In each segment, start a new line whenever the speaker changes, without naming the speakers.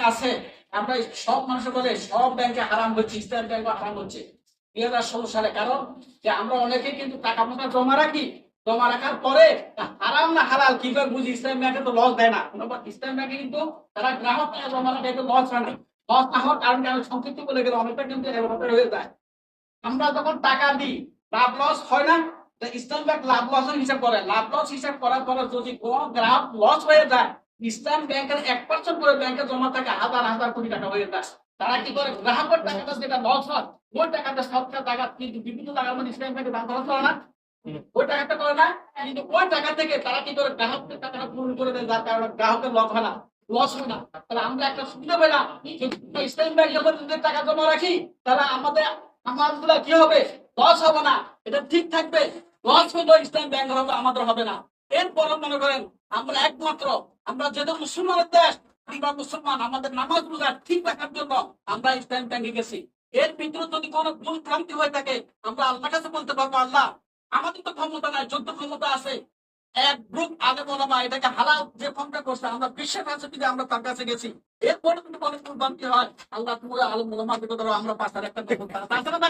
আছে আমরা সব মানুষের বলে সব ব্যাংকে হারাম হচ্ছে, ইসলামী ব্যাংকও হারাম হচ্ছে 2016 সালে। কারণ যে আমরা অনেকে কিন্তু টাকা পয়সা জমা রাখি, জমা রাখার পরে হারাম না হালাল কিভাবে বুঝি? ইসলামী ব্যাংকে তো লস দেয় না, ইসলামী ব্যাংকে কিন্তু তারা গ্রাহক টাকা জমা রাখে, লস হয় না। লস না হওয়ার কারণ আমি সংক্ষিপ্ত বলে গেলে অনেকটা কিন্তু এভাবে হয়ে যায়। আমরা যখন টাকা দিই লাভ লস হয় না, ইসলাম ব্যাংক লাভ লস হিসাব করে, লাভ লস হিসাব করার পরে যদি কোনো গ্রাহক লস হয়ে যায়, ইসলাম ব্যাংকের 1% করে ব্যাংকে জমা থাকে হাজার হাজার কোটি টাকা হয়ে যায়। তারা কি করে? গ্রাহকের টাকাটা যেটা লস হয় ওই টাকাটা সরকার টাকা কিন্তু বিভিন্ন টাকার মধ্যে ইসলাম ব্যাংকে দাম খরচ করে না, ওই টাকাটা করে না, কিন্তু ওই টাকা থেকে তারা কি করে? গ্রাহকের টাকাটা পূরণ করে দেয়, যার কারণে গ্রাহকের লস হয় না, লস হয় না। তাহলে আমরা একটা সুবিধা পেলাম, ইসলাম ব্যাংকে যখন টাকা জমা রাখি তাহলে আমাদের আমারগুলা কি হবে? লস হবে না, এটা ঠিক থাকবে। লস হলো ইসলাম ব্যাংক হবে, আমাদের হবে না। এরপর মনে করেন আমরা একমাত্র আমরা যেহেতু মুসলমানের দেশ, আমরা মুসলমান, আমাদের নামাজ রোজা ঠিক রাখার জন্য আমরা ইসলাম ব্যাংকে গেছি। এর ভিতরে যদি কোনো ভুল ভ্রান্তি হয়ে থাকে আমরা আল্লাহর কাছে বলতে পারবো, আল্লাহ আমাদের তো ক্ষমতা নাই, যত ক্ষমতা আছে এক গ্রুপ আলেম ওলামা এটাকে হালাল যে ফোনটা করছে আমরা বিশ্বের কাছে যদি আমরা তার কাছে গেছি, এরপরে যদি কোনো ভুল ভ্রান্তি হয় আল্লাহ তুমি আলেম ওলামা দিকে ধরো, আমরা পাঁচটার একটা দেখো তাছাড়া না।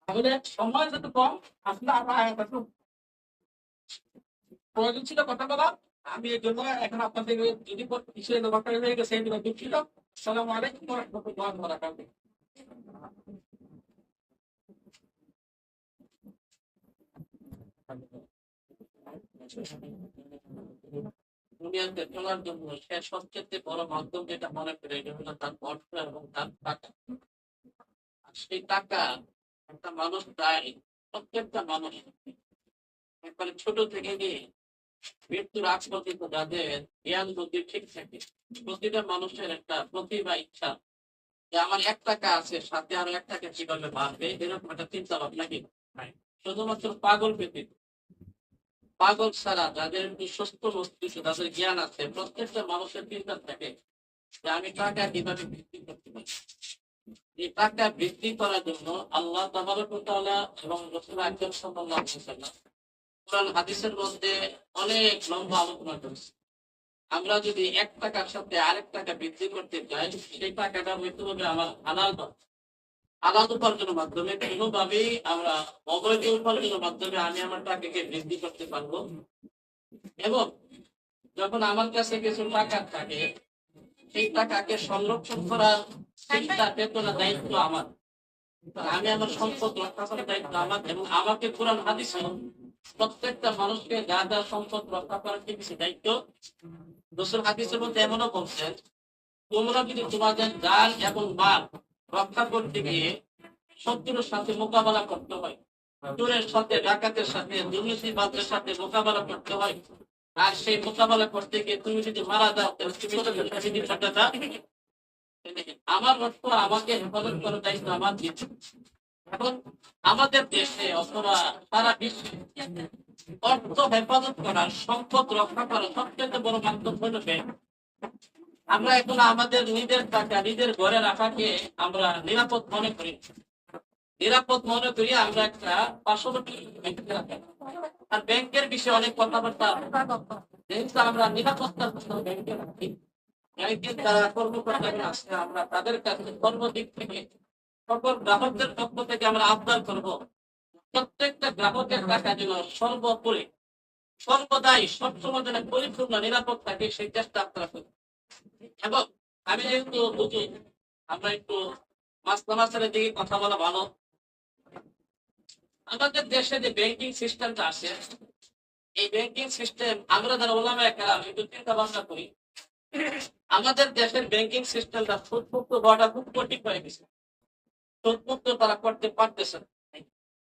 তাহলে সময় যেহেতু কম, আসলে আমরা একটু প্রয়োজন ছিল কথা বলা, আমি এই জন্য এখন আপনাদের যদি বিষয়ে ব্যাপারটা হয়ে গেছে এই জন্য দুঃখিত। আসসালামু আলাইকুম ওয়া রাহমাতুল্লাহি ওয়া বারাকাতুহু। দুনিয়াতে চলার জন্য সে সবচেয়ে বড় মাধ্যম যেটা মনে করে এটা হলো তার অর্থ এবং তার টাকা। আর সেই টাকা একটা মানুষ চায়, প্রত্যেকটা মানুষ একবারে ছোট থেকে নিয়ে মৃত্যুর আগ পর্যন্ত যাদের জ্ঞান বুদ্ধি ঠিক থাকে, প্রতিটা মানুষের একটা প্রতিভা ইচ্ছা যে আমার 1 টাকা আছে, সাথে আরো 1 টাকা কিভাবে বাড়বে, এরকম একটা চিন্তা ভাবনা কিন্তু নাই। শুধুমাত্র পাগল ব্যতীত, পাগল ছাড়া যাদের সুস্থ মস্তিষ্ক, যাদের জ্ঞান আছে, প্রত্যেকটা মানুষের চিন্তা থাকে যে আমি টাকা কিভাবে বৃদ্ধি করতে পারি। এই টাকা বৃদ্ধি করার জন্য আল্লাহ তাবারক ওয়া তাআলা এবং রাসূল আকরাম সাল্লাল্লাহু আলাইহি ওয়াসাল্লাম কোরআন হাদিসের মধ্যে অনেক লম্বা আলোচনা করেছে। আমরা যদি 1 টাকার সাথে আরেক টাকা বৃদ্ধি করতে চাই, সেই টাকাটা হইতে হবে আমার হালাল পথে, হালাল উপার্জনের মাধ্যমে। কোনোভাবেই আমরা অবৈধ উপার্জনের মাধ্যমে আমি আমার টাকাকে বৃদ্ধি করতে পারবো। এবং যখন আমার কাছে কিছু টাকা থাকে, সেই টাকাকে সংরক্ষণ করার চিন্তা চেতনা দায়িত্ব আমার। আমি আমার সম্পদ রক্ষা করার দায়িত্ব আমার, এবং আমাকে কোরআন হাদিস প্রত্যেকটা মানুষকে যা যা সম্পদ রক্ষা করার কিছু দায়িত্ব রাসূল হাদিসের মধ্যে এমনও বলছেন, তোমরা যদি তোমাদের জান এবং মাল রক্ষা করতে গিয়ে শত্রুর সাথে মোকাবেলা করতে হয়, চোরের সাথে, ডাকাতের সাথে, দুর্নীতিবাজের সাথে মোকাবেলা করতে হয়, আর সেই মোকাবেলা করতে গিয়ে তুমি যদি মারা যাও তুমি আমার অর্থ আমাকে হেফাজত করার দায়িত্ব আমার দিচ্ছে। এখন আমাদের দেশে অথবা সারা বিশ্বে অর্থ হেফাজত করার, সম্পদ রক্ষা করার সবচেয়ে বড় মাধ্যম হলো ব্যাংক। আমরা এখন আমাদের নিজের টাকা নিজের ঘরে রাখাকে আমরা নিরাপদ মনে করি, নিরাপদ মনে করি আমরা একটা পার্শ্ববর্তী ব্যাংকে রাখি। আর ব্যাংকের বিষয়ে অনেক কথাবার্তা, যেহেতু আমরা নিরাপত্তার জন্য ব্যাংকে রাখি, ব্যাংকের যারা কর্মকর্তারা আছে আমরা তাদের কাছে সর্বদিক থেকে সকল গ্রাহকদের পক্ষ থেকে আমরা আবদার করব, প্রত্যেকটা গ্রাহকের টাকা যেন সর্বোপরি সর্বদাই সবসময় যেন পরিপূর্ণ নিরাপদ থাকে সেই চেষ্টা আপনারা করবেন। এবং আমি যেহেতু বুঝি আমরা একটু মাস্টারের দিকে কথা বলা ভালো। আমাদের দেশে যে ব্যাংকিং সিস্টেমটা আছে, এই ব্যাংকিং সিস্টেম আমরা যারা ওলামায়ে কেরাম একটু চিন্তা ভাবনা করি, আমাদের দেশের ব্যাংকিং সিস্টেমটা সুদমুক্ত হওয়াটা খুব কঠিন হয়ে গেছে। সুদমুক্ত তারা করতে পারতেছে না।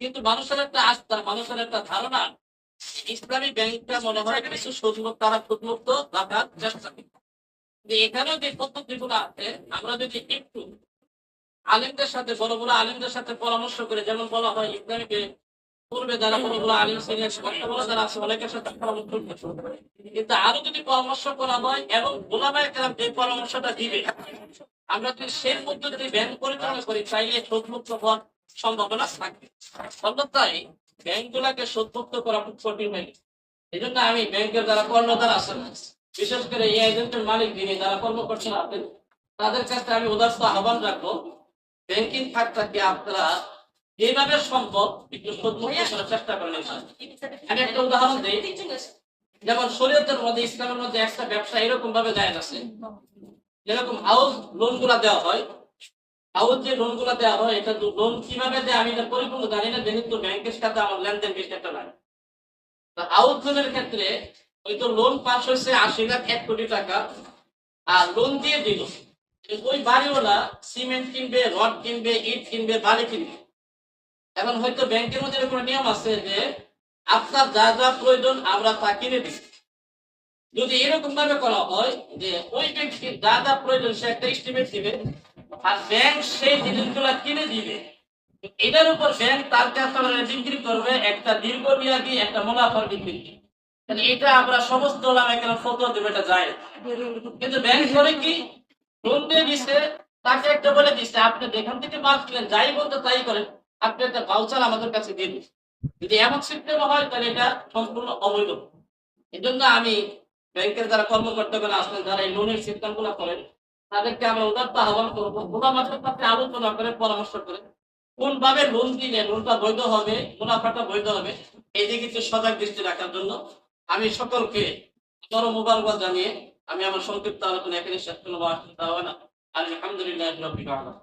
কিন্তু মানুষের একটা আস্থা, মানুষের একটা ধারণা, ইসলামী ব্যাংকটা মনে হয় কিছু সুদমুক্ত, তারা সুদমুক্ত রাখার চেষ্টা করে। এখানেও যে পদ্ধতিগুলো আছে আমরা যদি একটু আলেমদের সাথে, বড় বড় আলেমদের সাথে পরামর্শ করে, যেমন বলা হয় ইসলামী পূর্বে যারা বড় বড় আলেম ছিলেন, বর্তমানে যারা আছে অনেকের সাথে পরামর্শ করতে, কিন্তু আরো যদি পরামর্শ করা হয় এবং ওলামায়ে কেরাম যে পরামর্শটা দিবে আমরা যদি সেই পদ্ধতি ব্যাংক পরিচালনা করি, চাইলে সুদমুক্ত হওয়ার সম্ভাবনা থাকবে। অন্যথায় ব্যাংক গুলাকে সুদমুক্ত করা খুব কঠিন হয়ে গেছে। এই জন্য আমি ব্যাংকের যারা কর্ণধার আছেন বিশেষ করে এই এজেন্টের মালিক যিনি যারা কর্মকর্তা আছেন তাদের কাছে আমি উদারত আহ্বান রাখবো, ব্যাংকিং খাতটাকে আপনারা যেভাবে সম্ভব একটু সুদমুক্ত করার চেষ্টা করেন। আমি একটা উদাহরণ দিই, যেমন শরীয়তের মধ্যে, ইসলামের মধ্যে একটা ব্যবসা এরকম ভাবে জায়েজ আছে, যেরকম হাউস লোন গুলা দেওয়া হয়, হাউস যে লোন গুলা দেওয়া হয়, এটা লোন কিভাবে দেয় আমি এটা পরিপূর্ণ জানি না, যেহেতু ব্যাংকের সাথে আমার লেনদেন বেশি একটা নাই। হাউস লোনের ক্ষেত্রে ওই তো লোন পাস হয়েছে 80 লাখ 1 কোটি টাকা, আর লোন দিয়ে দিল, ওই বাড়িওয়ালা সিমেন্ট কিনবে, রড কিনবে, ইট কিনবে, বালি কিনবে। এখন হয়তো ব্যাংকের মধ্যে এরকম নিয়ম আছে যে আপনার যা যা প্রয়োজন আমরা তা কিনে দিই। যদি এরকম ভাবে করা হয় যে ওই ব্যক্তির যা যা প্রয়োজন সে একটা এস্টিমেট দিবে, আর ব্যাংক সেই জিনিসগুলা কিনে দিবে, এটার উপর ব্যাংক তার কাছে বিক্রি করবে একটা দীর্ঘমেয়াদী একটা মুনাফার ভিত্তিতে। এটা আমরা সমস্ত ওলামায়ে ফতোয়া দেবে, এটা যায়। কিন্তু ব্যাংক করে কি, লোন দিয়ে দিচ্ছে, তাকে একটা বলে দিচ্ছে আপনি যেখান থেকে মাল কিনেন যাই বলতে তাই করেন, আপনি একটা ভাউচার আমাদের কাছে দিন। যদি এমন সিস্টেম হয় তাহলে এটা সম্পূর্ণ অবৈধ। এই জন্য আমি ব্যাংকের যারা কর্মকর্তাগণ আছেন, যারা এই লোনের সিস্টেম গুলো করেন, তাদেরকে আমরা উদারতা আহ্বান করবো, ওলামাদের সাথে আলোচনা করে পরামর্শ করে কোন ভাবে লোন দিলে লোনটা বৈধ হবে, মুনাফাটা বৈধ হবে, এই দিকে একটু সজাগ দৃষ্টি রাখার জন্য আমি সকলকে বড় মোবারকবাদ জানিয়ে আমি আমার সংক্ষিপ্ত আলোচনা এখানে শেষ করবো। আলহামদুলিল্লাহ রাব্বিল আলামিন।